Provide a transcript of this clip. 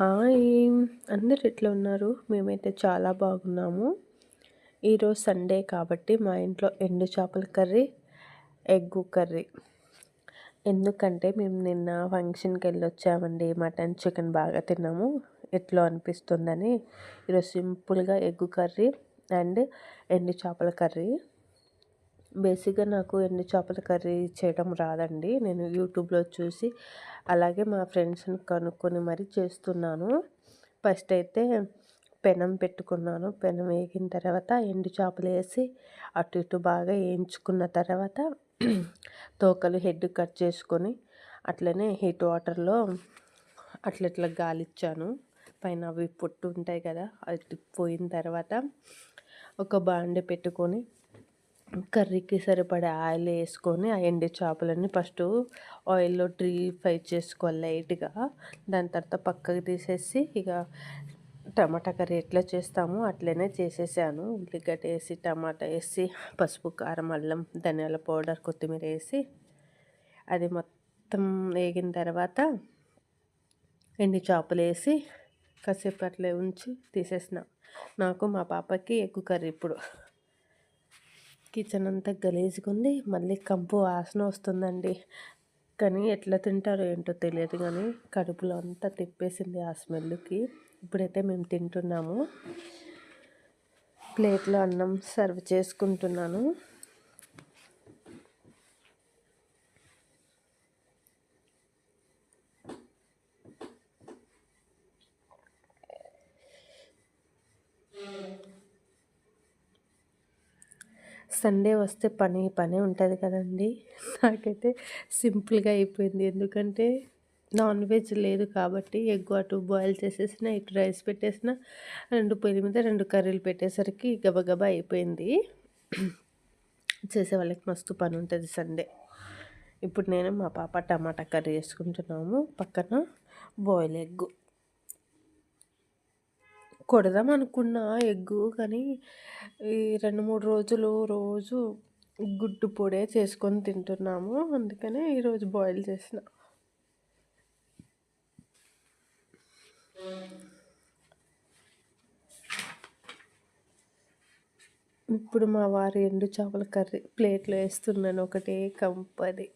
Hi! అందరూ ఎట్లా ఉన్నారు? మేమైతే చాలా బాగున్నాము. ఈరోజు సండే కాబట్టి మా ఇంట్లో ఎండు చేపల కర్రీ, ఎగ్గు కర్రీ. ఎందుకంటే మేము నిన్న ఫంక్షన్‌కి వెళ్ళొచ్చామండి. మటన్, చికెన్ బాగా తిన్నాము. ఎట్లో అనిపిస్తుందని ఈరోజు సింపుల్‌గా ఎగ్గు కర్రీ అండ్ ఎండు చేపల కర్రీ. బేసిక్‌గా నాకు ఎండు చేపల కర్రీ చేయడం రాదండి. నేను యూట్యూబ్‌లో చూసి అలాగే మా ఫ్రెండ్స్‌ని కనుక్కొని మరీ చేస్తున్నాను. ఫస్ట్ అయితే పెనం పెట్టుకున్నాను. పెనం వేగిన తర్వాత ఎండు చేపలేసి అటు ఇటు బాగా వేయించుకున్న తర్వాత తోకలు హెడ్ కట్ చేసుకొని అట్లనే హీట్ వాటర్‌లో అట్లా గాలిచ్చాను. పైన అవి పొట్టు ఉంటాయి కదా! అది పోయిన తర్వాత ఒక బాండీ పెట్టుకొని కర్రీకి సరిపడా ఆయిల్ వేసుకొని ఆ ఎండు చేపలని ఫస్ట్ ఆయిల్‌లో ఫ్రై చేసుకోవాలి లైట్‌గా. దాని తర్వాత పక్కకు తీసేసి ఇక టమాటా కర్రీ ఎట్లా చేస్తామో అట్లనే చేసేసాను. ఉల్లిగడ్డ వేసి, టమాటా వేసి, పసుపు, కారం, అల్లం, ధనియాల పౌడర్, కొత్తిమీర వేసి అది మొత్తం వేగిన తర్వాత ఎండు చేపలు వేసి కాసేపు అట్లే ఉంచి తీసేసిన. నాకు మా పాపకి ఎగ్గు కర్రీ ఇప్పుడు. కిచెన్ అంతా గలీజ్గా ఉంది. మళ్ళీ కంపు వాసన వస్తుందండి. కానీ ఎట్లా తింటారో ఏంటో తెలియదు కానీ కడుపులో అంతా తిప్పేసింది ఆ స్మెల్కి. ఇప్పుడైతే మేము తింటున్నాము. ప్లేట్లో అన్నం సర్వ్ చేసుకుంటున్నాను. సండే వస్తే పని ఉంటుంది కదండి. నాకైతే సింపుల్గా అయిపోయింది. ఎందుకంటే నాన్ వెజ్ లేదు కాబట్టి ఎగ్ అటు బాయిల్ చేసేసిన, ఇటు రైస్ పెట్టేసిన, 2 పొయ్యిల మీద 2 కర్రీలు పెట్టేసరికి గబగబా అయిపోయింది. చేసే వాళ్ళకి మస్తు పని ఉంటుంది సండే. ఇప్పుడు నేను మా పాప టమాటా కర్రీ చేసుకుంటున్నాము. పక్కన బాయిల్ ఎగ్గు కొడదాం అనుకున్నా ఎగ్గు. కానీ ఈ 2-3 రోజులు రోజు గుడ్డు పొడే చేసుకొని తింటున్నాము. అందుకనే ఈరోజు బాయిల్ చేసిన. ఇప్పుడు మా వారు ఎండు చేపల కర్రీ ప్లేట్లో వేస్తున్నాను. ఒకటే కంపది.